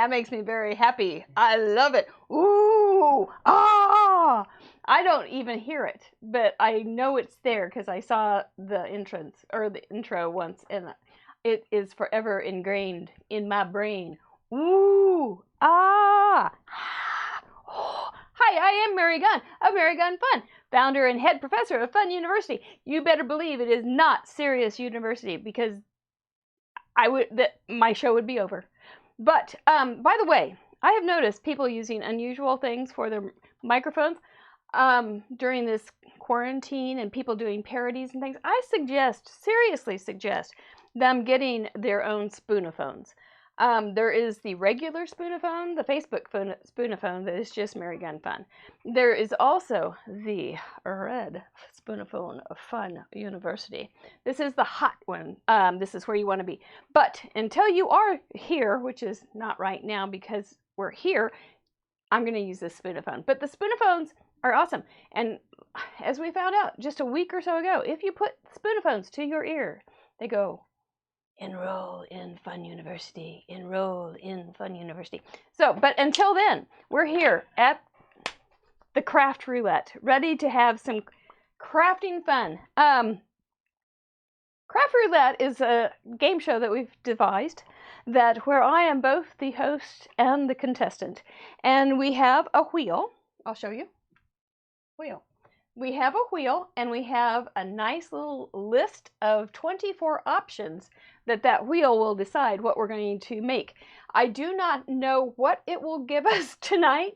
that makes me very happy. I love it. Ooh, ah! I don't even hear it, but I know it's there because I saw the entrance or the intro once, and it is forever ingrained in my brain. Ooh, ah! Hi, I am Mary Gunn of Mary Gunn Fun, founder and head professor of Fun University. You better believe it is not Serious University because my show would be over. But by the way, I have noticed people using unusual things for their microphones during this quarantine, and people doing parodies and things. I seriously suggest them getting their own spoonophones. There is the regular spoonophone, the Facebook spoonophone that is just Mary Gunn Fun. There is also the red spoonophone of Fun University. This is the hot one. This is where you want to be. But until you are here, which is not right now because we're here, I'm going to use this spoonophone. But the spoonophones are awesome. And as we found out just a week or so ago, if you put spoonophones to your ear, they go, enroll in Fun University, enroll in Fun University. So, but until then, we're here at the Craft Roulette, ready to have some crafting fun. Craft Roulette is a game show that we've devised where I am both the host and the contestant. And we have a wheel. I'll show you. Wheel. We have a wheel, and we have a nice little list of 24 options that wheel will decide what we're going to make. I do not know what it will give us tonight.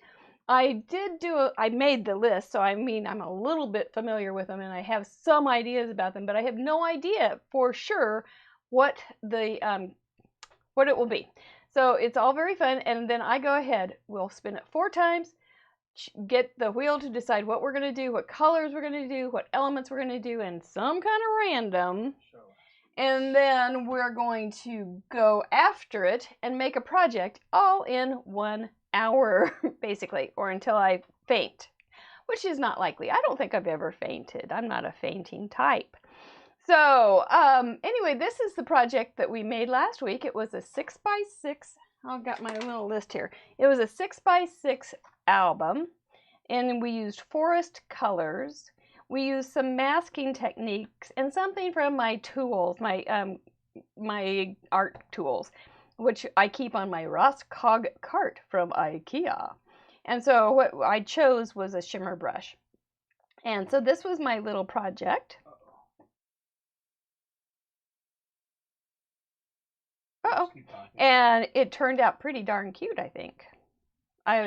I made the list, so I mean, I'm a little bit familiar with them, and I have some ideas about them, but I have no idea for sure what it will be. So it's all very fun, and then I go ahead. We'll spin it 4 times. Get the wheel to decide what we're going to do, what colors we're going to do, what elements we're going to do, and some kind of random. And then we're going to go after it and make a project all in 1 hour, basically, or until I faint, which is not likely. I don't think I've ever fainted. I'm not a fainting type. So anyway, this is the project that we made last week. It was a 6x6. I've got my little list here. It was a 6x6 album, and we used forest colors. We used some masking techniques and something from my tools, my art tools, which I keep on my Roscog cart from IKEA. And so what I chose was a shimmer brush. And so this was my little project. Uh-oh. And it turned out pretty darn cute, I think.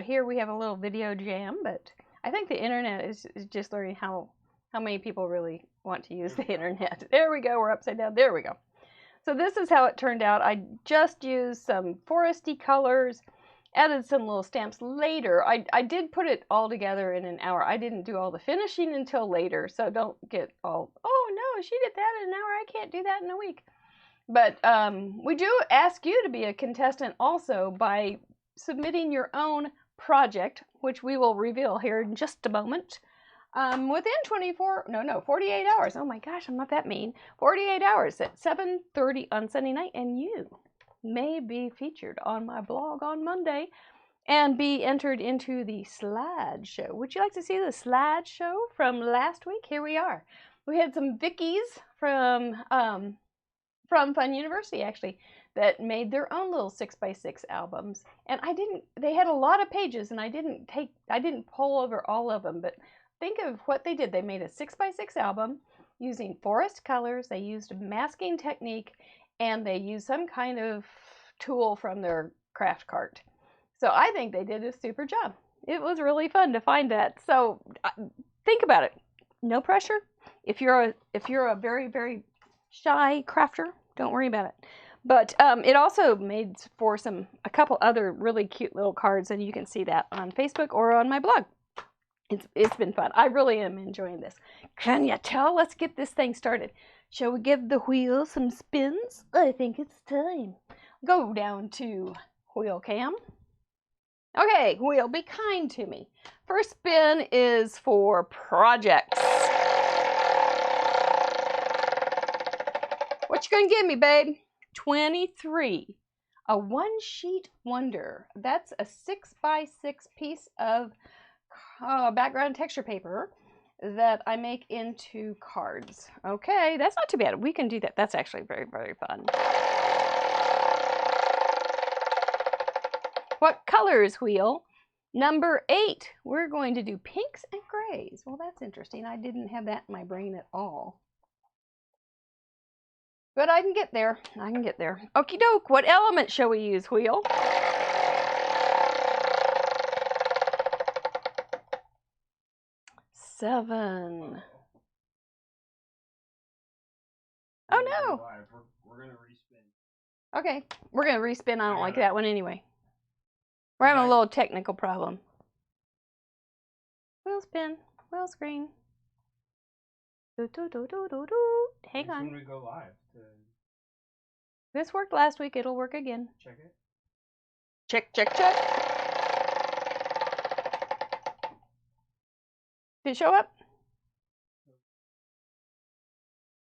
Here we have a little video jam, but I think the internet is just learning how many people really want to use the internet. There we go. We're upside down. There we go. So this is how it turned out. I just used some foresty colors, added some little stamps later. I did put it all together in an hour. I didn't do all the finishing until later, so don't get all, oh no, she did that in an hour. I can't do that in a week. But we do ask you to be a contestant also by submitting your own project, which we will reveal here in just a moment. Within 48 hours. Oh my gosh, I'm not that mean. 48 hours at 7:30 on Sunday night, and you may be featured on my blog on Monday and be entered into the slideshow. Would you like to see the slideshow from last week? Here we are. We had some Vickies from Fun University, actually, that made their own little 6x6 albums. And they had a lot of pages, and I didn't pull over all of them, but think of what they did. They made a 6x6 album using forest colors. They used a masking technique, and they used some kind of tool from their craft cart. So I think they did a super job. It was really fun to find that. So think about it. No pressure. If you're a very, very shy crafter, don't worry about it. But it also made for a couple other really cute little cards, and you can see that on Facebook or on my blog. It's been fun. I really am enjoying this. Can you tell? Let's get this thing started. Shall we give the wheel some spins? I think it's time. Go down to wheel cam. Okay, wheel, be kind to me. First spin is for projects. What you gonna give me, babe? 23 a one-sheet wonder. That's a 6x6 piece of background texture paper that I make into cards. Okay, that's not too bad. We can do that. That's actually very, very fun. What colors, Wheel? Number 8. We're going to do pinks and grays. Well, that's interesting. I didn't have that in my brain at all. But I can get there. I can get there. Okie doke. What element shall we use, Wheel? Seven. Oh no. We're gonna respin. Okay, we're gonna respin. I don't like that one anyway. We're having a little technical problem. Wheel spin. Wheel screen. Do, do, do, do, do, do. Hang on. When we go live. This worked last week. It'll work again. Check it. Check, check, check. Did it show up?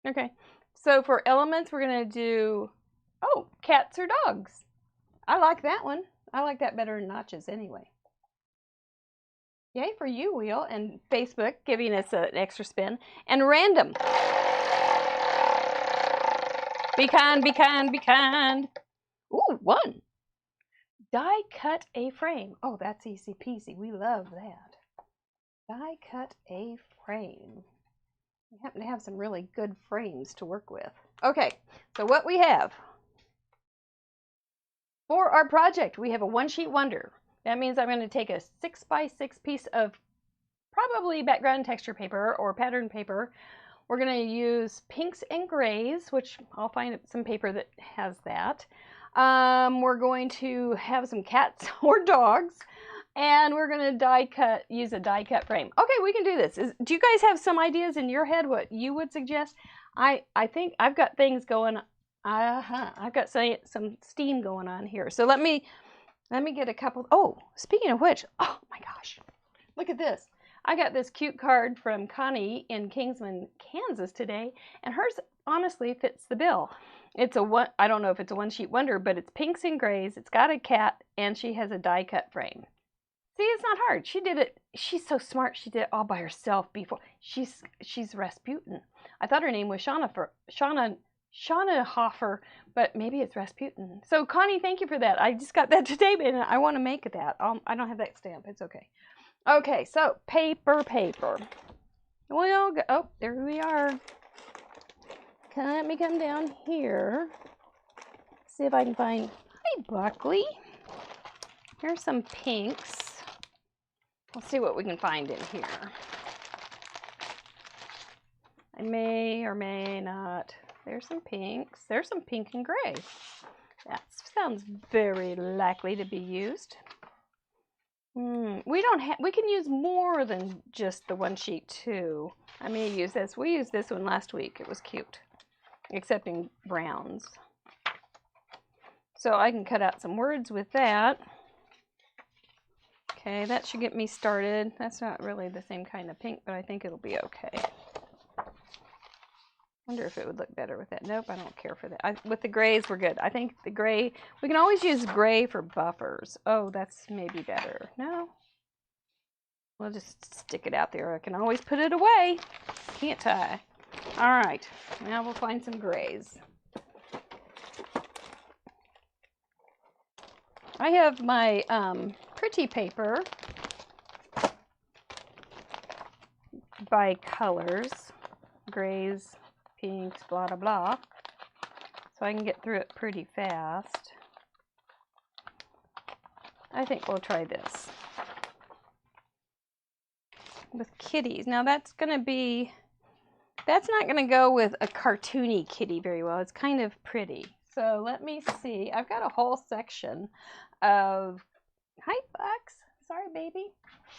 Okay. So for elements, we're going to do, oh, cats or dogs. I like that one. I like that better than notches anyway. Yay for you, Wheel, and Facebook giving us an extra spin. And random. Be kind, be kind, be kind. Ooh, 1. Die cut a frame. Oh, that's easy peasy. We love that. Die cut a frame. We happen to have some really good frames to work with. Okay, so what we have for our project, we have a one-sheet wonder. That means I'm going to take a 6x6 piece of probably background texture paper or pattern paper. We're going to use pinks and grays, which I'll find some paper that has that. We're going to have some cats or dogs. And we're going to use a die cut frame. Okay, we can do this. Do you guys have some ideas in your head what you would suggest? I think I've got things going. I've got some steam going on here. So let me get a couple. Oh, speaking of which, oh my gosh, look at this. I got this cute card from Connie in Kingsman, Kansas today, and hers honestly fits the bill. It's I don't know if it's a one-sheet wonder, but it's pinks and grays. It's got a cat, and she has a die cut frame. See, it's not hard. She did it. She's so smart. She did it all by herself before. She's Rasputin. I thought her name was Shauna Hoffer, but maybe it's Rasputin. So Connie, thank you for that. I just got that today, and I want to make that. I don't have that stamp. It's okay. Okay, so paper. We'll go. Oh, there we are. Let me come down here. See if I can find. Hi, Buckley. Here's some pinks. We'll see what we can find in here. I may or may not. There's some pinks. There's some pink and gray. That sounds very likely to be used. We can use more than just the one sheet too. I may use this. We used this one last week. It was cute, except in browns. So I can cut out some words with that. Okay, that should get me started. That's not really the same kind of pink, but I think it'll be okay. Wonder if it would look better with that. Nope, I don't care for that. With the grays, we're good. I think the gray, we can always use gray for buffers. Oh, that's maybe better. No. We'll just stick it out there. I can always put it away. Can't I? All right, now we'll find some grays. I have my pretty paper by colors, grays, pinks, blah, blah, blah. So I can get through it pretty fast. I think we'll try this with kitties. Now that's not going to go with a cartoony kitty very well. It's kind of pretty. So let me see. I've got a whole section of, hi Bucks, sorry baby.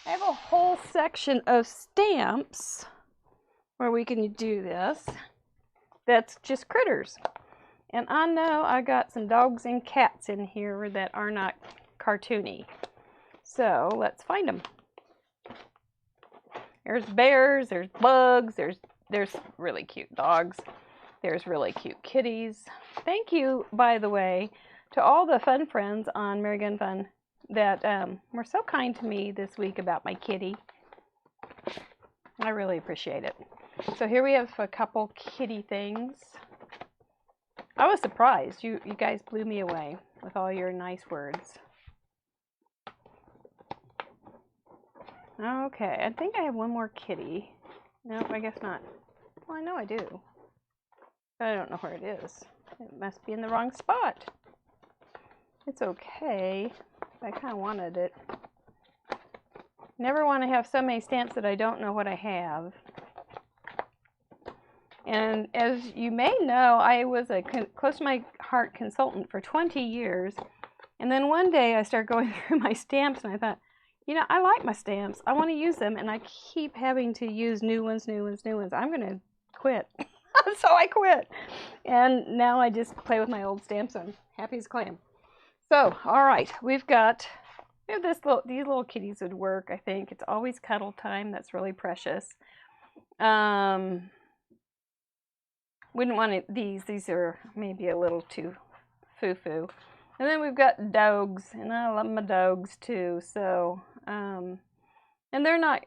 I have a whole section of stamps where we can do this. That's just critters. And I know I got some dogs and cats in here that are not cartoony. So let's find them. There's bears, there's bugs, there's really cute dogs. There's really cute kitties. Thank you, by the way, to all the fun friends on Mary Gun Fun that were so kind to me this week about my kitty. I really appreciate it. So here we have a couple kitty things. I was surprised. You guys blew me away with all your nice words. Okay, I think I have one more kitty. Nope, I guess not. Well, I know I do. But I don't know where it is. It must be in the wrong spot. It's okay. I kind of wanted it. Never want to have so many stamps that I don't know what I have. And as you may know, I was a close to my heart consultant for 20 years. And then one day I started going through my stamps and I thought, you know, I like my stamps. I want to use them, and I keep having to use new ones. I'm going to quit. So I quit. And now I just play with my old stamps. I'm happy as a clam. So, all right, we've got these little kitties would work, I think. It's always cuddle time. That's really precious. Wouldn't want these. These are maybe a little too foo-foo. And then we've got dogs, and I love my dogs too. So, and they're not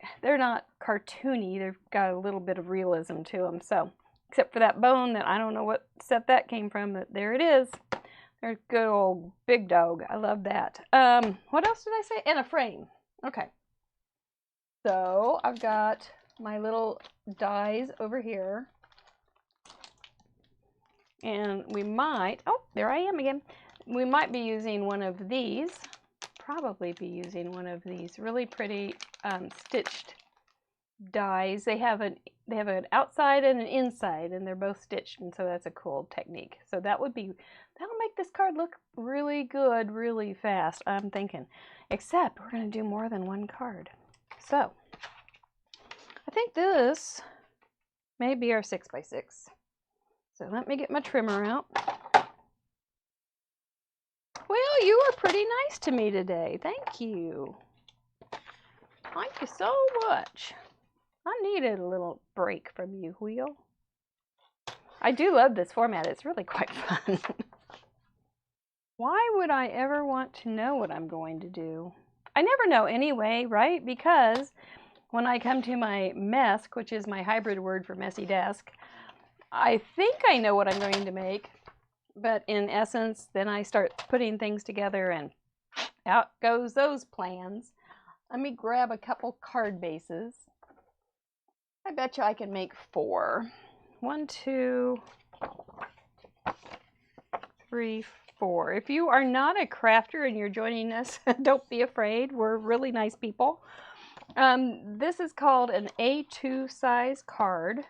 cartoony. They've got a little bit of realism to them. So, except for that bone that I don't know what set that came from, but there it is. There's a good old big dog. I love that. What else did I say? And a frame. Okay. So I've got my little dies over here. And we might, oh, there I am again. We might be using one of these. Probably be using one of these really pretty stitched dies. They have an outside and an inside, and they're both stitched, and so that's a cool technique. So that'll make this card look really good really fast, I'm thinking. Except we're going to do more than one card. So I think this may be our 6x6. So let me get my trimmer out. Well, you were pretty nice to me today. Thank you. Thank you so much. I needed a little break from you, Wheel. I do love this format. It's really quite fun. Why would I ever want to know what I'm going to do? I never know anyway, right? Because when I come to my MESK, which is my hybrid word for messy desk, I think I know what I'm going to make. But in essence, then I start putting things together and out goes those plans. Let me grab a couple card bases. I bet you I can make 4. 1, 2, 3, 4. If you are not a crafter and you're joining us, don't be afraid. We're really nice people. This is called an A2 size card.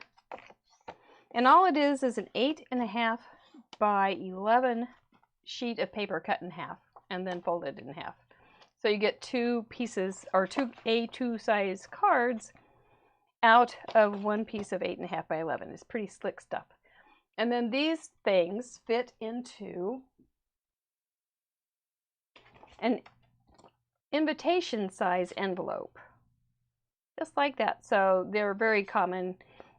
And all it is an 8.5 by 11 sheet of paper cut in half and then folded in half. So you get 2 pieces or 2 A2 size cards out of one piece of 8.5 by 11. It's pretty slick stuff. And then these things fit into an invitation size envelope. Just like that. So they're very common.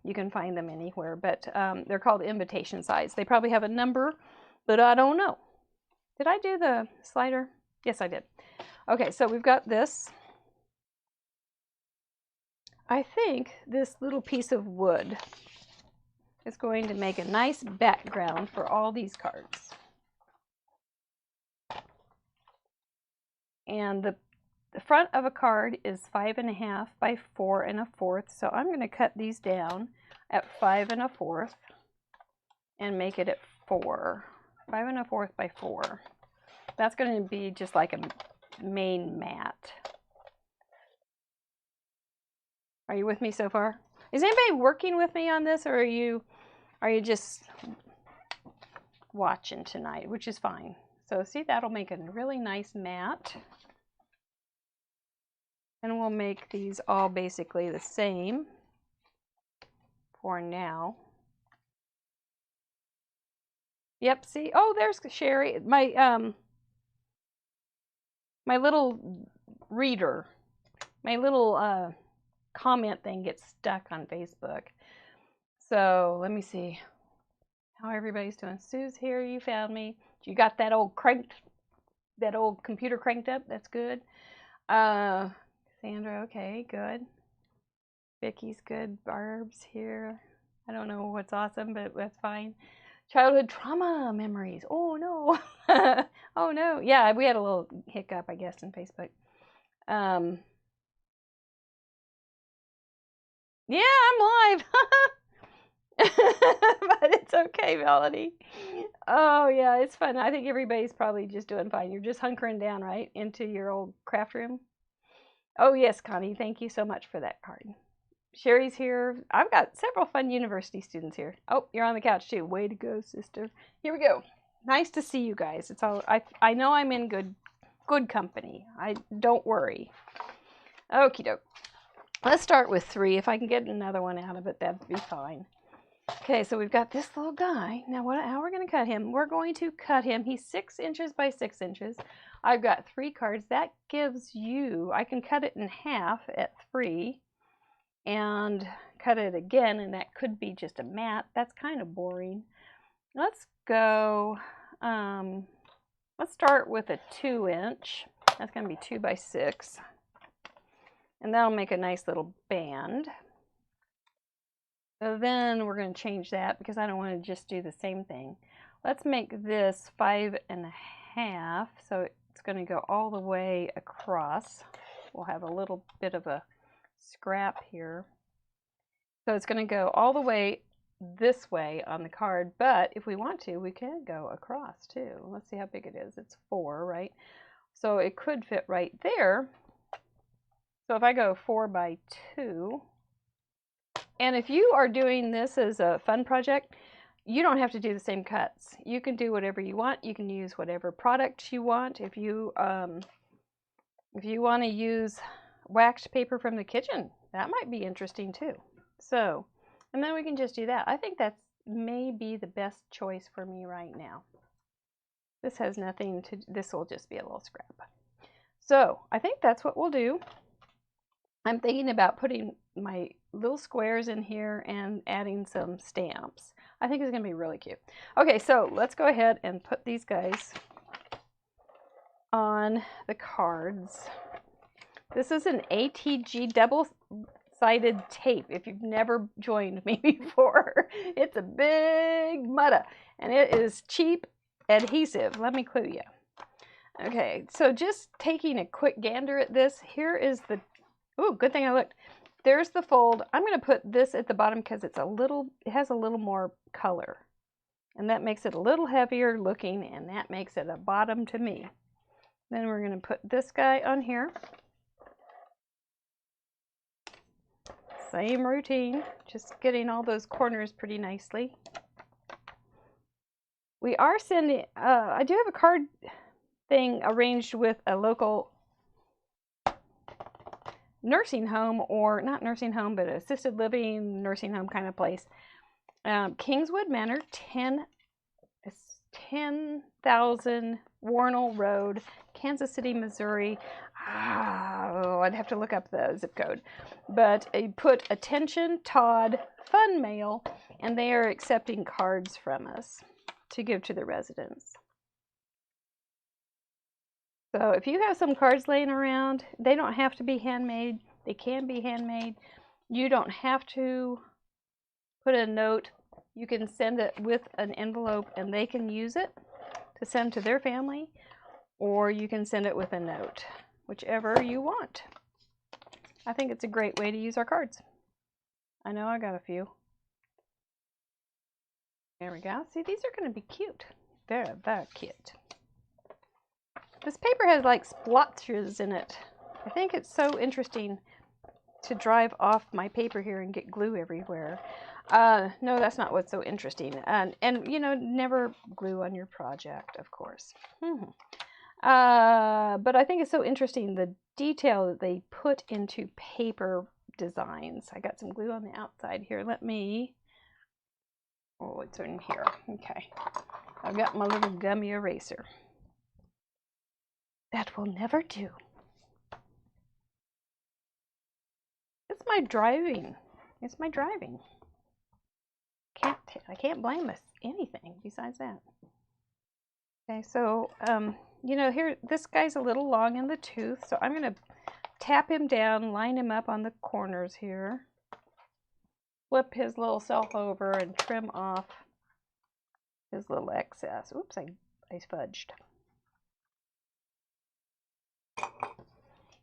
You can find them anywhere, but they're called invitation size. They probably have a number, but I don't know. Did I do the slider? Yes, I did. Okay, so we've got this. I think this little piece of wood is going to make a nice background for all these cards. And the front of a card is 5.5 by 4 1/4. So I'm going to cut these down at 5 1/4 and make it at 4. 5 1/4 by 4. That's going to be just like a main mat. Are you with me so far? Is anybody working with me on this, or are you just watching tonight, which is fine. So see, that'll make a really nice mat. And we'll make these all basically the same for now. Yep, see? Oh, there's Sherry. My little reader, my little comment thing gets stuck on Facebook. So let me see. how everybody's doing. Sue's here. You found me. You got that old computer cranked up. That's good. Sandra, okay, good. Vicky's good. Barb's here. I don't know what's awesome, but that's fine. Childhood trauma memories. Oh no. Oh no. Yeah, we had a little hiccup, I guess, in Facebook. Yeah, I'm live. But it's okay, Melody. Oh yeah, it's fun. I think everybody's probably just doing fine. You're just hunkering down, right, into your old craft room. Oh yes, Connie, thank you so much for that card. Sherry's here. I've got several fun university students here. Oh, you're on the couch too. Way to go, sister. Here we go. Nice to see you guys. It's all I know I'm in good company. I don't worry. Okie doke. Let's start with 3. If I can get another one out of it, that'd be fine. Okay, so we've got this little guy. Now, how we're going to cut him? We're going to cut him. He's 6 inches by 6 inches. I've got 3 cards. That gives you, I can cut it in half at 3 and cut it again, and that could be just a mat. That's kind of boring. Let's go, let's start with a 2-inch. That's going to be 2 by 6. And that'll make a nice little band. So then we're going to change that because I don't want to just do the same thing. Let's make this 5.5. So it's going to go all the way across. We'll have a little bit of a scrap here. So it's going to go all the way this way on the card, but if we want to, we can go across too. Let's see how big it is. It's 4, right? So it could fit right there. So if I go 4 by 2, and if you are doing this as a fun project, you don't have to do the same cuts. You can do whatever you want. You can use whatever product you want. If you want to use waxed paper from the kitchen, that might be interesting too. So, and then we can just do that. I think that's maybe the best choice for me right now. This has nothing to, this will just be a little scrap. So I think that's what we'll do. I'm thinking about putting my little squares in here and adding some stamps. I think it's going to be really cute. Okay, so let's go ahead and put these guys on the cards. This is an ATG double-sided tape. If you've never joined me before, it's a big mutta, and it is cheap adhesive. Let me clue you. Okay, so just taking a quick gander at this, here is the, ooh, good thing I looked. There's the fold. I'm going to put this at the bottom because it has a little more color. And that makes it a little heavier looking, and that makes it a bottom to me. Then we're going to put this guy on here. Same routine, just getting all those corners pretty nicely. We are sending, I do have a card thing arranged with a local nursing home, or not nursing home, but assisted living nursing home kind of place. Kingswood Manor, 10,000 Warnell Road, Kansas City, Missouri. Oh, I'd have to look up the zip code. But I put attention Todd Fun Mail, and they are accepting cards from us to give to the residents. So if you have some cards laying around, they don't have to be handmade. They can be handmade. You don't have to put a note. You can send it with an envelope and they can use it to send to their family, or you can send it with a note, whichever you want. I think it's a great way to use our cards. I know I got a few. There we go. See, these are going to be cute. They're very cute. This paper has like splotches in it. I think it's so interesting to drive off my paper here and get glue everywhere. No, that's not what's so interesting. And you know, never glue on your project, of course. But I think it's so interesting the detail that they put into paper designs. I got some glue on the outside here. Let me, oh, it's in here. Okay. I've got my little gummy eraser. That will never do. It's my driving. It's my driving. Can't I can't blame us anything besides that. Okay, so you know, here this guy's a little long in the tooth, so I'm going to tap him down, line him up on the corners here, flip his little self over, and trim off his little excess. Oops, I fudged.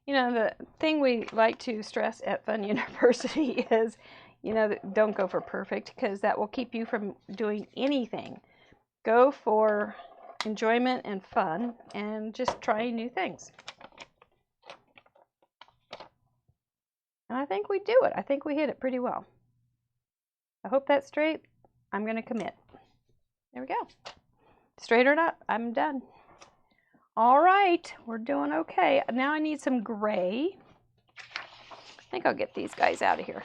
You know, the thing we like to stress at Fun University is, you know, don't go for perfect, because that will keep you from doing anything. Go for enjoyment and fun and just trying new things. And I think we do it. I think we hit it pretty well. I hope that's straight. I'm going to commit. There we go. Straight or not, I'm done. All right, we're doing okay. Now I need some gray. I think I'll get these guys out of here.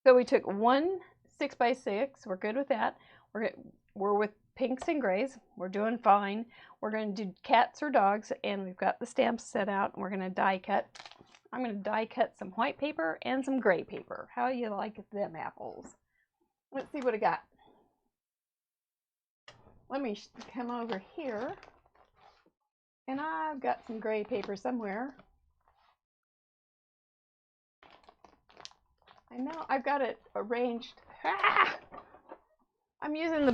So we took one 6x6. We're good with that. We're with pinks and grays. We're doing fine. We're going to do cats or dogs, and we've got the stamps set out, and we're going to die cut. I'm going to die cut some white paper and some gray paper. How do you like them apples? Let's see what I got. Let me come over here. And I've got some gray paper somewhere. I know I've got it arranged. Ah! I'm using the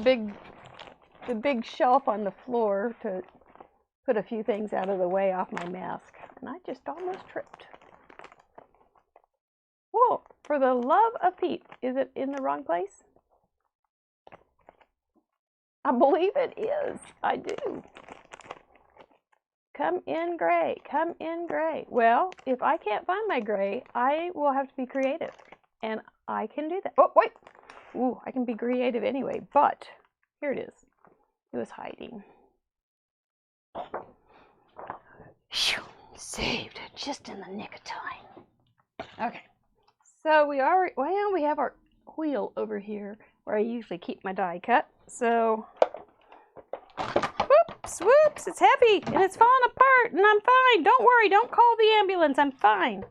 big shelf on the floor to put a few things out of the way off my mask. And I just almost tripped. Whoa, for the love of Pete, is it in the wrong place? I believe it is. I do. Come in gray, come in gray. Well, if I can't find my gray, I will have to be creative. And I can do that. Oh, wait. Ooh, I can be creative anyway, but here it is. It was hiding. Phew, saved just in the nick of time. Okay. So we have our wheel over here where I usually keep my die cut. So whoops, it's heavy and it's falling apart and I'm fine. Don't worry, don't call the ambulance. I'm fine.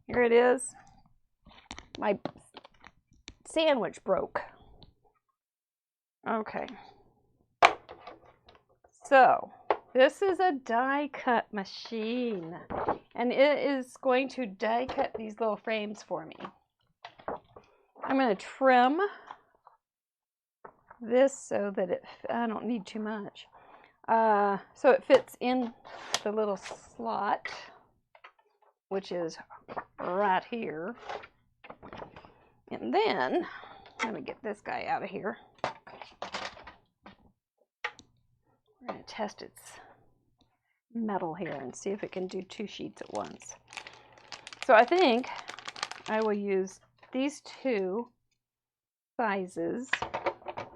Here it is. My sandwich broke. Okay. So this is a die cut machine and it is going to die cut these little frames for me. I'm going to trim this so that I don't need too much. So it fits in the little slot, which is right here. And then, let me get this guy out of here. We're going to test its metal here and see if it can do 2 sheets at once. So I think I will use these 2 sizes.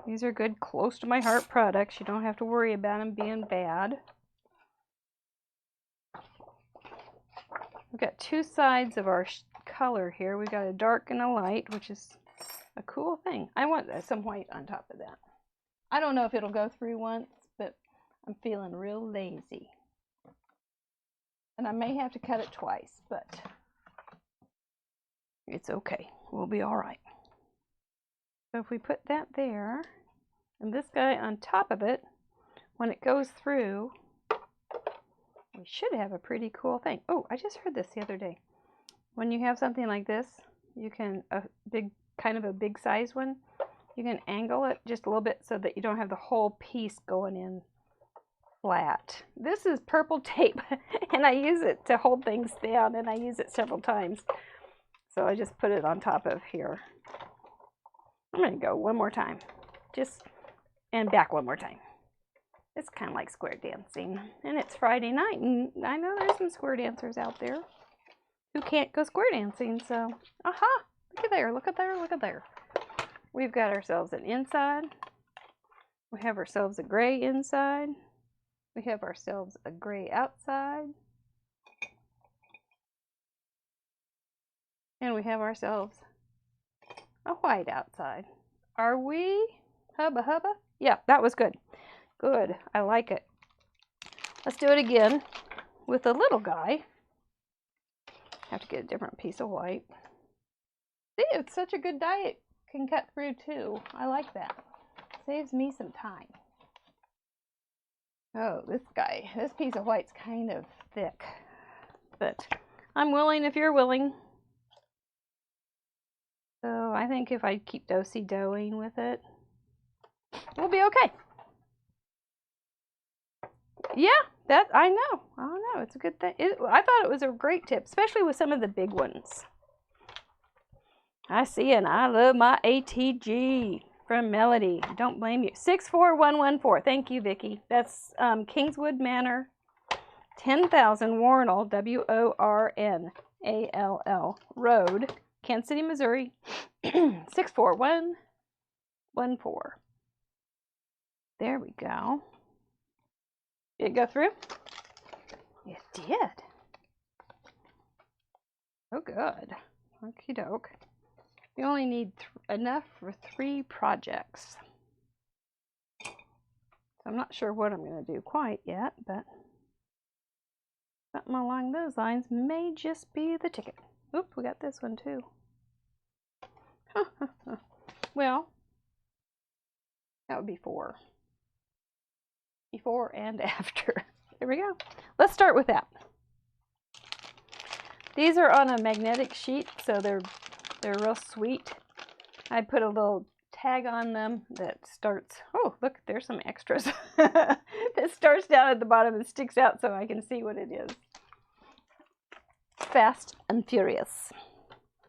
These are good, close to my heart products. You don't have to worry about them being bad. We've got 2 sides of our color here. We got a dark and a light, which is a cool thing. I want some white on top of that. I don't know if it'll go through once, but I'm feeling real lazy. And I may have to cut it twice, but it's okay. We'll be all right. So if we put that there, and this guy on top of it, when it goes through, we should have a pretty cool thing. Oh, I just heard this the other day. When you have something like this, you can, kind of a big size one, you can angle it just a little bit so that you don't have the whole piece going in flat. This is purple tape, and I use it to hold things down, and I use it several times. So I just put it on top of here. I'm going to go one more time. And back one more time. It's kind of like square dancing. And it's Friday night, and I know there's some square dancers out there who can't go square dancing, so, aha! Look at there, look at there, look at there. We've got ourselves an inside. We have ourselves a gray inside. We have ourselves a gray outside. And we have ourselves a white outside. Are we? Hubba hubba? Yeah, that was good. Good, I like it. Let's do it again with the little guy. Have to get a different piece of white. See, it's such a good die can cut through too. I like that. Saves me some time. Oh, this piece of white's kind of thick, but I'm willing if you're willing. So I think if I keep do-si-doing with it, we'll be okay. Yeah, I know. It's a good thing. I thought it was a great tip, especially with some of the big ones. I see, and I love my ATG from Melody. Don't blame you. 64114. Thank you, Vicki. That's Kingswood Manor, 10,000 Warnall, WORNALL Road, Kansas City, Missouri, 64114. There we go. Did it go through? It did. Oh, good. Okie doke. We only need enough for 3 projects. So I'm not sure what I'm going to do quite yet, but something along those lines may just be the ticket. Oop, we got this one too. Well, that would be 4. Before and after. There we go. Let's start with that. These are on a magnetic sheet, so they're real sweet. I put a little tag on them that starts, oh, look, there's some extras. That starts down at the bottom and sticks out so I can see what it is. Fast and Furious.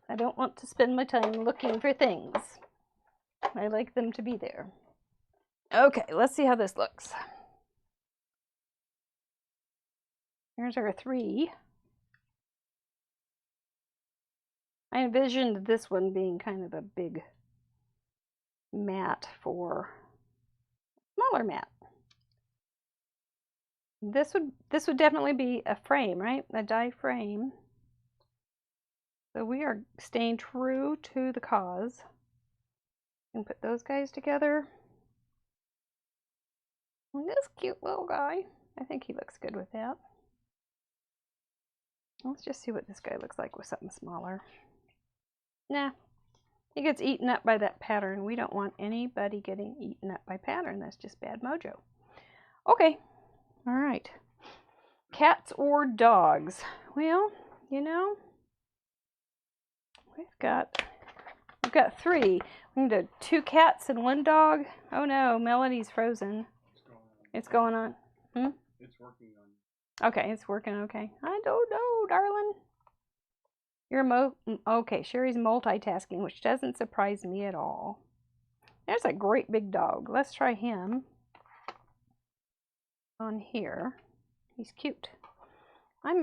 I don't want to spend my time looking for things. I like them to be there. Okay, let's see how this looks. Here's our 3. I envisioned this one being kind of a big mat for smaller mat. This would definitely be a frame, right? A die frame. So we are staying true to the cause. And put those guys together. And this cute little guy. I think he looks good with that. Let's just see what this guy looks like with something smaller. Nah, he gets eaten up by that pattern. We don't want anybody getting eaten up by pattern. That's just bad mojo. Okay, all right. Cats or dogs? Well, you know, we've got 3. We can do 2 cats and 1 dog. Oh no, Melody's frozen. It's going on. Hmm? It's working on. Okay, it's working okay. I don't know, darling. You're okay, Sherry's multitasking, which doesn't surprise me at all. There's a great big dog. Let's try him on here. He's cute. I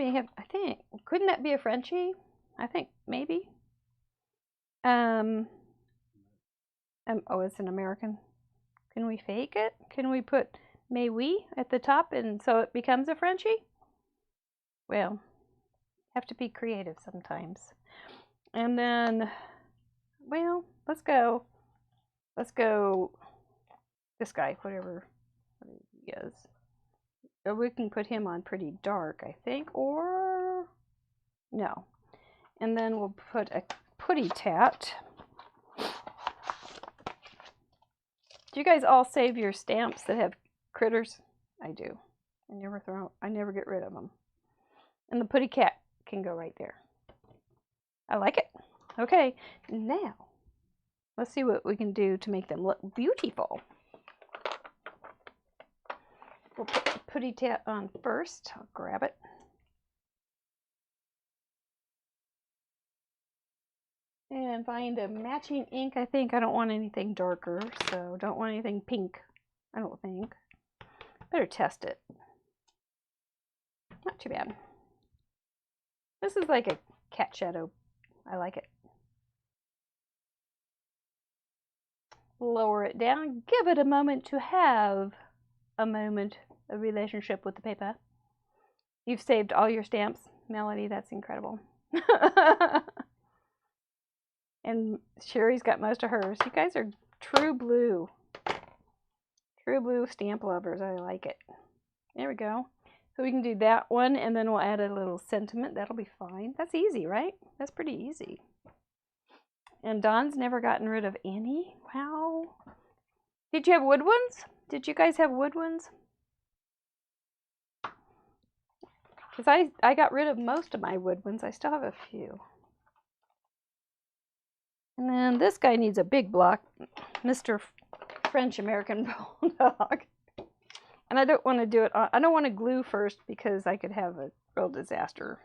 think, couldn't that be a Frenchie? I think maybe. Oh, it's an American. Can we fake it? Can we put may we at the top and so it becomes a Frenchie? Well, have to be creative sometimes. And then, well, let's go this guy, whatever he is. Or we can put him on pretty dark, I think, or no. And then we'll put a putty tat. Do you guys all save your stamps that have critters? I do. I never get rid of them. And the putty cat can go right there. I like it. Okay, now let's see what we can do to make them look beautiful. We'll put the putty tat on first. I'll grab it. And find a matching ink. I think I don't want anything darker, so don't want anything pink, I don't think. Better test it. Not too bad. This is like a cat shadow. I like it. Lower it down. Give it a moment to have a moment of relationship with the paper. You've saved all your stamps, Melody. That's incredible. And Sherry's got most of hers. You guys are true blue. True blue stamp lovers. I like it. There we go. So we can do that one, and then we'll add a little sentiment. That'll be fine. That's easy, right? That's pretty easy. And Dawn's never gotten rid of any? Wow. Did you have wood ones? Did you guys have wood ones? Because I got rid of most of my wood ones. I still have a few. And then this guy needs a big block. Mr. French American Bulldog. And I don't want to do it on, I don't want to glue first because I could have a real disaster.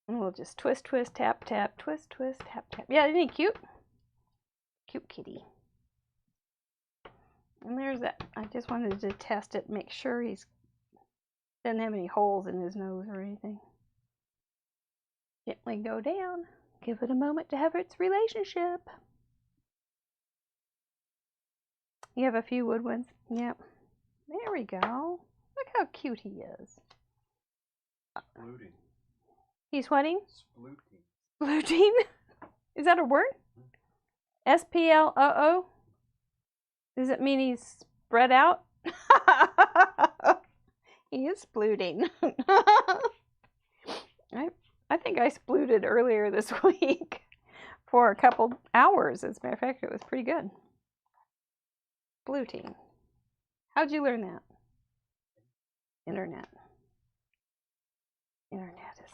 And we'll just twist, twist, tap, tap, twist, twist, tap, tap. Yeah, isn't he cute? Cute kitty. And there's that. I just wanted to test it, make sure he doesn't have any holes in his nose or anything. Gently go down. Give it a moment to have its relationship. You have a few wood ones? Yep. There we go. Look how cute he is. Splooting. He's whatting? Splooting. Splooting? Is that a word? S-P-L-O-O? Does it mean he's spread out? He is splooting. I think I splooted earlier this week for a couple hours. As a matter of fact, it was pretty good. Splooting. How'd you learn that? Internet. Internet is...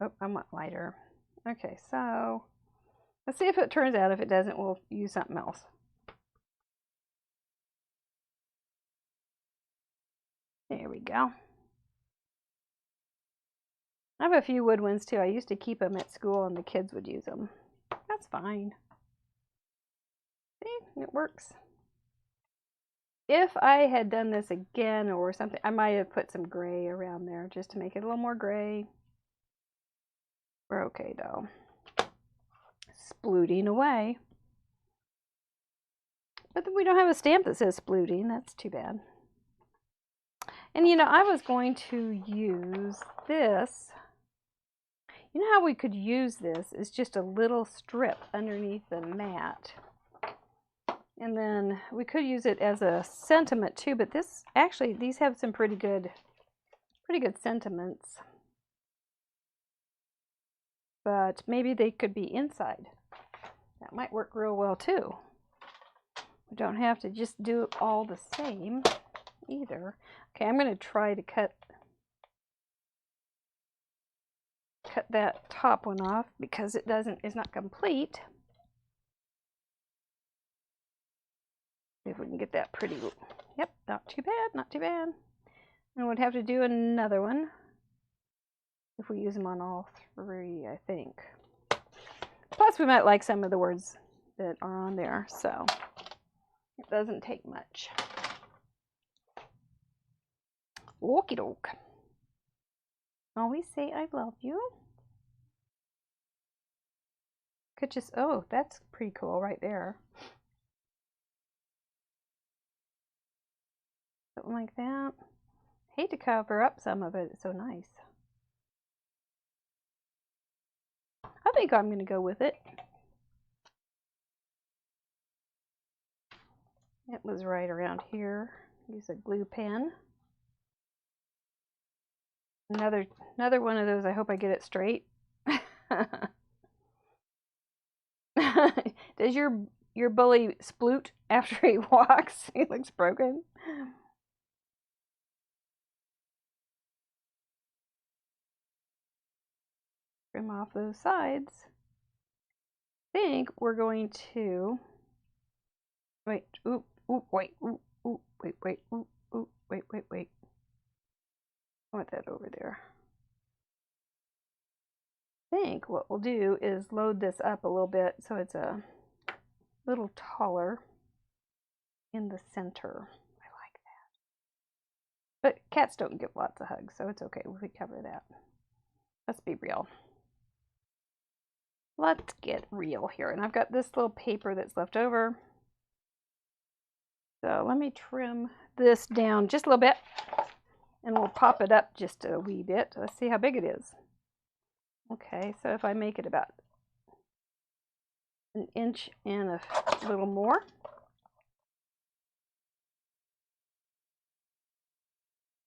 Oh, I want lighter. Okay, so let's see if it turns out. If it doesn't, we'll use something else. There we go. I have a few wood ones too. I used to keep them at school and the kids would use them. That's fine. See, it works. If I had done this again or something, I might have put some gray around there just to make it a little more gray. We're okay though. Splooting away. But we don't have a stamp that says splooting. That's too bad. And you know, I was going to use this. You know how we could use this is just a little strip underneath the mat. And then we could use it as a sentiment too, but this actually, these have some pretty good sentiments. But maybe they could be inside. That might work real well too. We don't have to just do it all the same either. Okay, I'm going to try to cut that top one off because it's not complete. See if we can get that pretty. Yep, not too bad, not too bad. And we'd have to do another one if we use them on all three, I think. Plus, we might like some of the words that are on there, so it doesn't take much. Okie doke. Always say I love you. Could just, oh, that's pretty cool right there. Something like that. Hate to cover up some of it, it's so nice. I think I'm going to go with it. It was right around here. Use a glue pen. Another one of those. I hope I get it straight. Does your bully sploot after he walks? He looks broken. Trim off those sides. I think we're going to wait. Oop, oop, wait, oop, oop, wait, wait, oop, oop, wait, wait, wait. I want that over there. I think what we'll do is load this up a little bit so it's a little taller in the center. I like that. But cats don't give lots of hugs, so it's okay. We cover that. Let's be real. Let's get real here. And I've got this little paper that's left over. So let me trim this down just a little bit. And we'll pop it up just a wee bit. Let's see how big it is. Okay, so if I make it about an inch and a little more.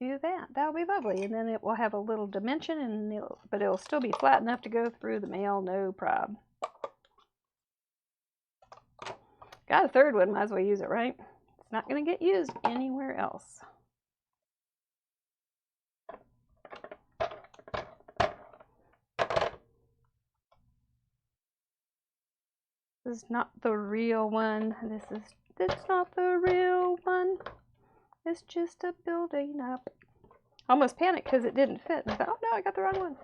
do that. That'll be lovely. And then it will have a little dimension, and but it'll still be flat enough to go through the mail, no prob. Got a third one, might as well use it, right? It's not going to get used anywhere else. This is not the real one. It's not the real one. It's just a building up. Almost panicked because it didn't fit. I thought, oh no, I got the wrong one.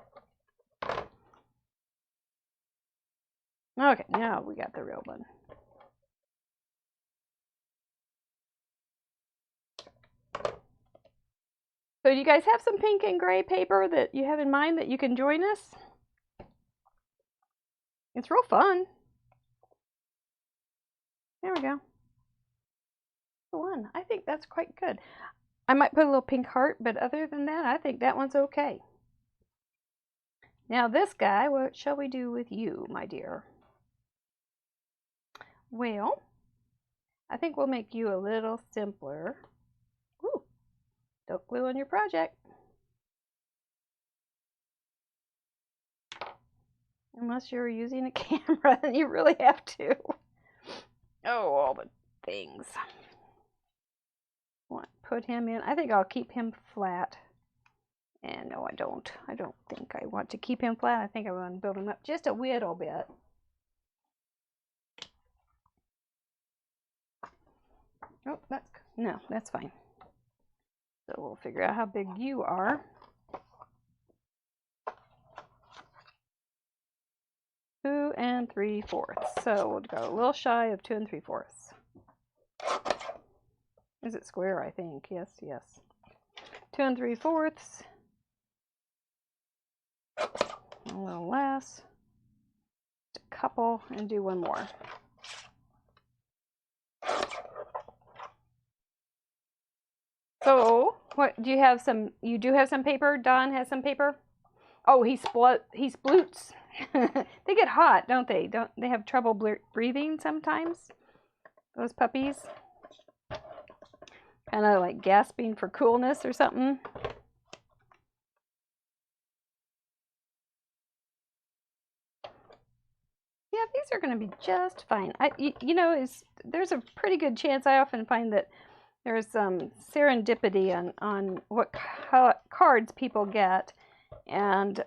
Okay, now we got the real one. So do you guys have some pink and gray paper that you have in mind that you can join us? It's real fun. There we go. One. I think that's quite good. I might put a little pink heart, but other than that, I think that one's okay. Now this guy, what shall we do with you, my dear? Well, I think we'll make you a little simpler. Ooh, don't glue on your project. Unless you're using a camera, then you really have to. Oh, all the things. Put him in. I think I'll keep him flat. And no, I don't. I don't think I want to keep him flat. I think I want to build him up just a little bit. Oh, that's fine. So we'll figure out how big you are. 2 3/4. So we'll go a little shy of 2 3/4. Is it square? I think. Yes, yes. 2 3/4. A little less. Just a couple, and do one more. So, what do you have? You do have some paper. Don has some paper. Oh, he sploots. They get hot, don't they? Don't they have trouble breathing sometimes? Those puppies. Kind of like gasping for coolness or something. Yeah, these are going to be just fine. You know, there's a pretty good chance. I often find that there's some serendipity on what cards people get, and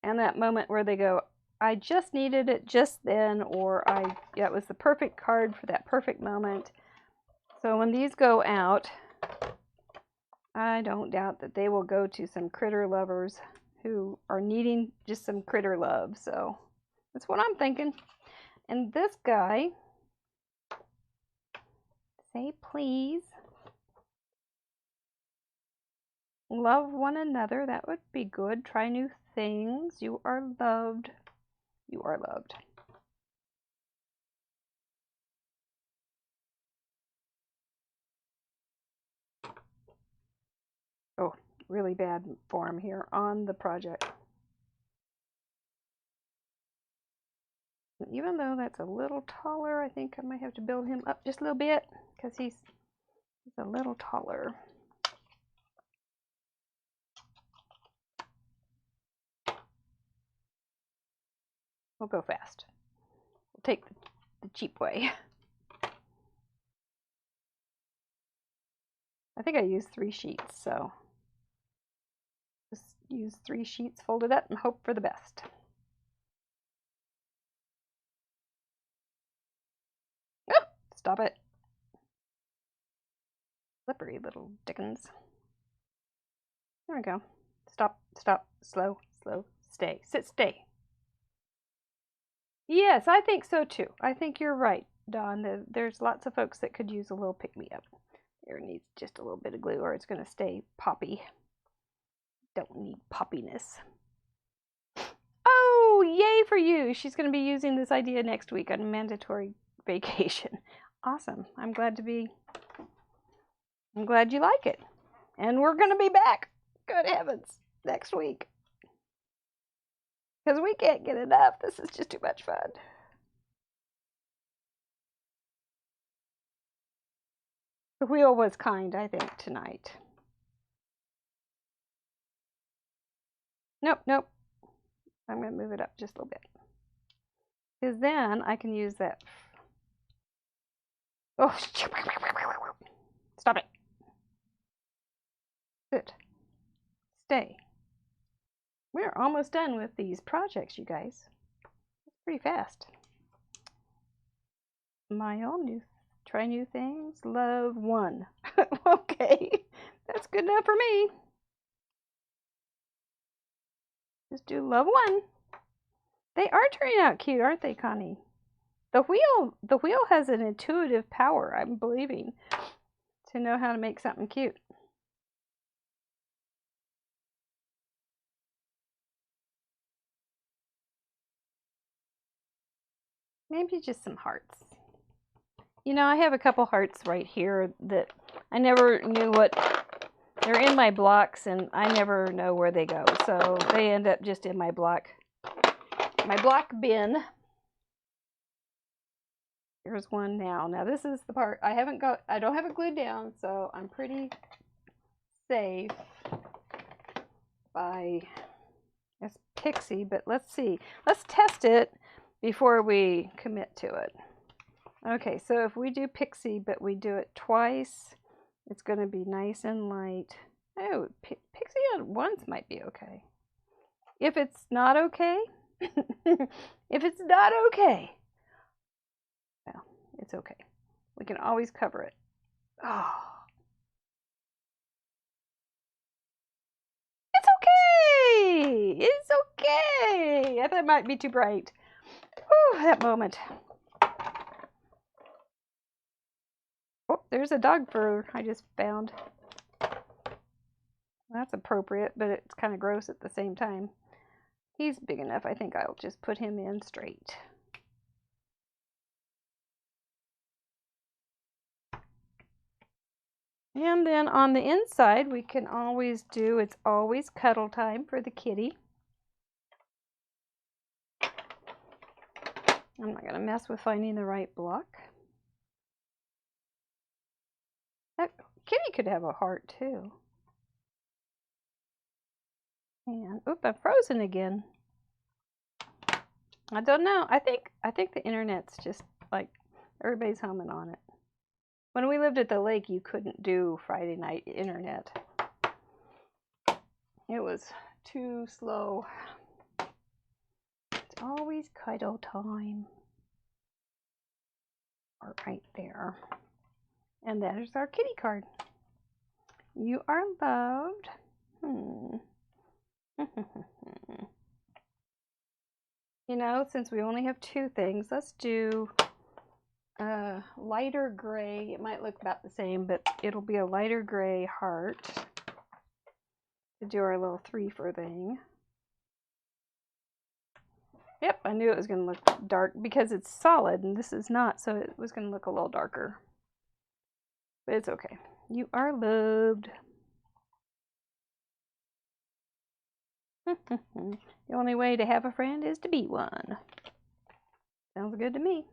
that moment where they go, I just needed it just then, or it was the perfect card for that perfect moment. So when these go out, I don't doubt that they will go to some critter lovers who are needing just some critter love. So that's what I'm thinking. And this guy, say please. Love one another. That would be good. Try new things. You are loved. You are loved. Oh, really bad form here on the project. Even though that's a little taller, I think I might have to build him up just a little bit because he's a little taller. We'll go fast. We'll take the cheap way. I think I used 3 sheets, so just use 3 sheets folded up and hope for the best. Oh, stop it. Slippery little dickens. There we go. Stop, stop, slow, slow, stay. Sit, stay. Yes, I think so too. I think you're right, Don. There's lots of folks that could use a little pick-me-up. There needs just a little bit of glue or it's going to stay poppy. Don't need poppiness. Oh, yay for you. She's going to be using this idea next week on mandatory vacation. Awesome. I'm glad you like it. And we're going to be back. Good heavens. Next week. Because we can't get enough. This is just too much fun. The wheel was kind, I think, tonight. Nope, nope. I'm going to move it up just a little bit. Because then I can use that. Oh, stop it. Sit. Stay. We're almost done with these projects, you guys. It's pretty fast. Smile, try new things. Love 1. Okay, that's good enough for me. Just do love 1. They are turning out cute, aren't they, Connie? The wheel has an intuitive power, I'm believing, to know how to make something cute. Maybe just some hearts. You know, I have a couple hearts right here that I never knew what. They're in my blocks, and I never know where they go. So they end up just in my block bin. Here's one now. Now this is the part I don't have it glued down, so I'm pretty safe by it's Pixie, but let's see. Let's test it before we commit to it. Okay, so if we do Pixie, but we do it twice, it's going to be nice and light. Oh, Pixie at once might be okay. If it's not okay, if it's not okay, well, it's okay. We can always cover it. Oh. It's okay! It's okay! I thought it might be too bright. Whew, that moment. Oh, there's a dog fur I just found. That's appropriate, but it's kind of gross at the same time. He's big enough. I think I'll just put him in straight. And then on the inside, we can always do, it's always cuddle time for the kitty. I'm not going to mess with finding the right block. That kitty could have a heart too. And oop, I'm frozen again. I don't know. I think the internet's just like everybody's humming on it. When we lived at the lake, you couldn't do Friday night internet. It was too slow. It's always cuddle time. Right there. And that is our kitty card. You are loved. You know, since we only have 2 things, let's do lighter gray. It might look about the same, but it'll be a lighter gray heart to do our little 3-for thing. Yep, I knew it was going to look dark because it's solid and this is not, so it was going to look a little darker. But it's okay. You are loved. The only way to have a friend is to be one. Sounds good to me.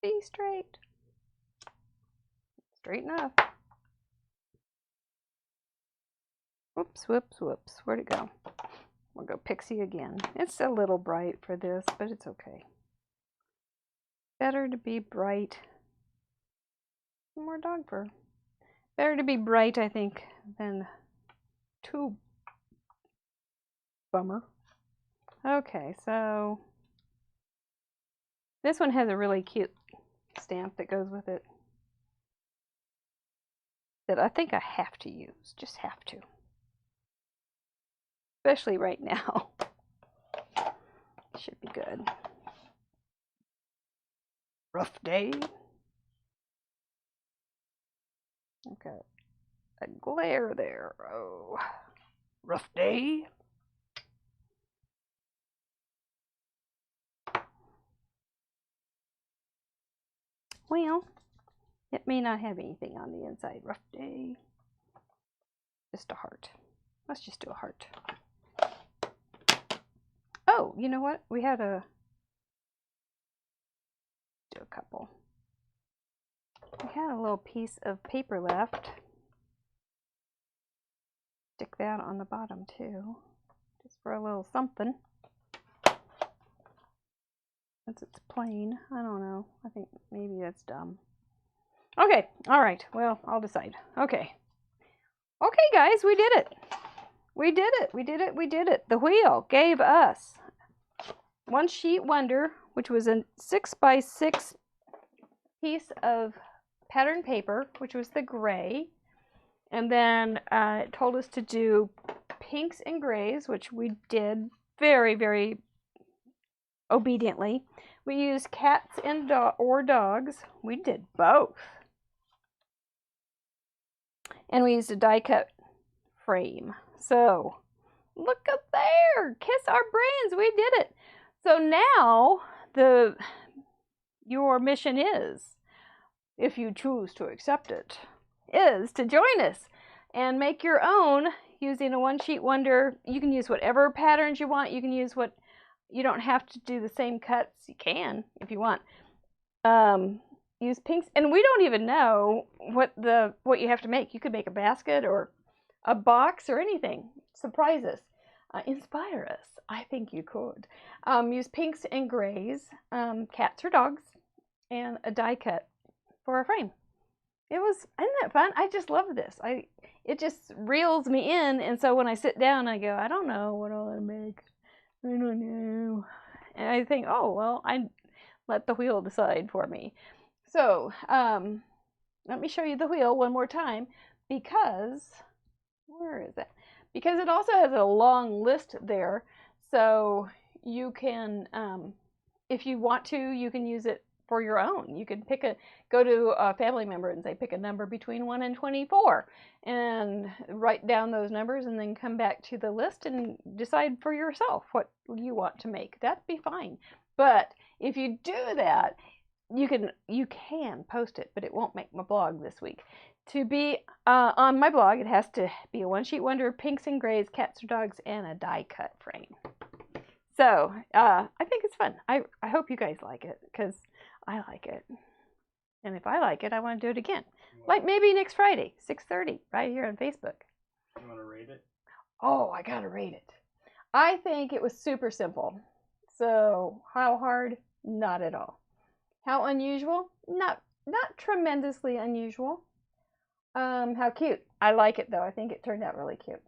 Be straight. Straight enough. Whoops, whoops, whoops. Where'd it go? We'll go Pixie again. It's a little bright for this, but it's okay. Better to be bright. More dog fur. Better to be bright, I think, than too bummer. Okay, so this one has a really cute stamp that goes with it that I think I have to use. Just have to. Especially right now. Should be good. Rough day. Okay. A glare there. Oh. Rough day. Well, It may not have anything on the inside. Rough day. Just a heart. Let's just do a heart. Oh, you know what? We had a... do a couple. We had a little piece of paper left. Stick that on the bottom too. Just for a little something. Since it's plain. I don't know. I think maybe that's dumb. Okay. Alright. Well, I'll decide. Okay. Okay, guys. We did it. We did it. We did it. We did it. The wheel gave us One Sheet Wonder, which was a 6x6 piece of pattern paper, which was the gray. And then it told us to do pinks and grays, which we did very, very obediently. We used cats and or dogs. We did both. And we used a die cut frame. So look up there. Kiss our brains. We did it. So now your mission is, if you choose to accept it, is to join us and make your own using a One Sheet Wonder. You can use whatever patterns you want. You can use what, you don't have to do the same cuts. You can if you want. Use pinks, and we don't even know what you have to make. You could make a basket or a box or anything. Surprise us. Inspire us. I think you could. Use pinks and grays, cats or dogs, and a die cut for a frame. Isn't that fun? I just love this. It just reels me in, and so when I sit down, I go, I don't know what I'll make. I don't know. And I think, oh, well, I let the wheel decide for me. So, let me show you the wheel one more time, because, where is it? Because it also has a long list there, so you can, if you want to, you can use it for your own. You can go to a family member and say, pick a number between 1 and 24, and write down those numbers, and then come back to the list and decide for yourself what you want to make. That'd be fine. But if you do that, you can post it, but it won't make my blog this week. To be on my blog, it has to be a One Sheet Wonder, pinks and grays, cats or dogs, and a die cut frame. So I think it's fun. I hope you guys like it, because I like it. And if I like it, I want to do it again. Like maybe next Friday, 6:30, right here on Facebook. You want to rate it? Oh, I gotta rate it. I think it was super simple. So how hard? Not at all. How unusual? Not tremendously unusual. How cute? I like it though. I think it turned out really cute.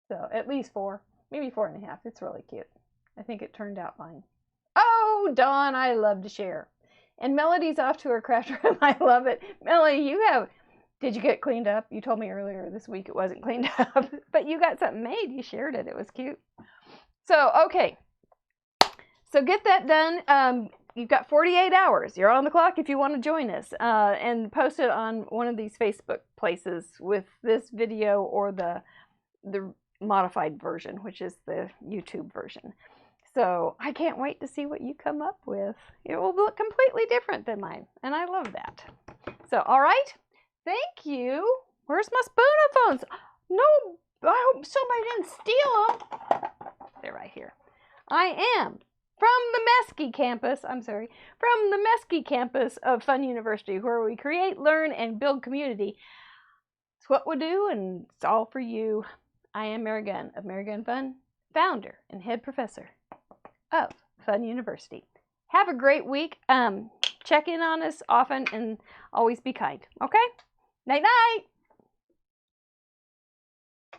So at least 4, maybe 4.5. It's really cute. I think it turned out fine. Oh, Dawn, I love to share. And Melody's off to her craft room. I love it. Melody, did you get cleaned up? You told me earlier this week it wasn't cleaned up, but you got something made. You shared it. It was cute. So, okay. So get that done. You've got 48 hours. You're on the clock if you want to join us, and post it on one of these Facebook places with this video or the modified version, which is the YouTube version. So I can't wait to see what you come up with. It will look completely different than mine, and I love that. So, all right. Thank you. Where's my spoonophones? No, I hope somebody didn't steal them. They're right here. I am from the Mesquite campus, from the Mesquite campus of Fun University, where we create, learn, and build community. It's what we do, and it's all for you. I am Mary Gunn of Mary Gunn Fun, founder and head professor of Fun University. Have a great week. Check in on us often and always be kind. Okay? Night night.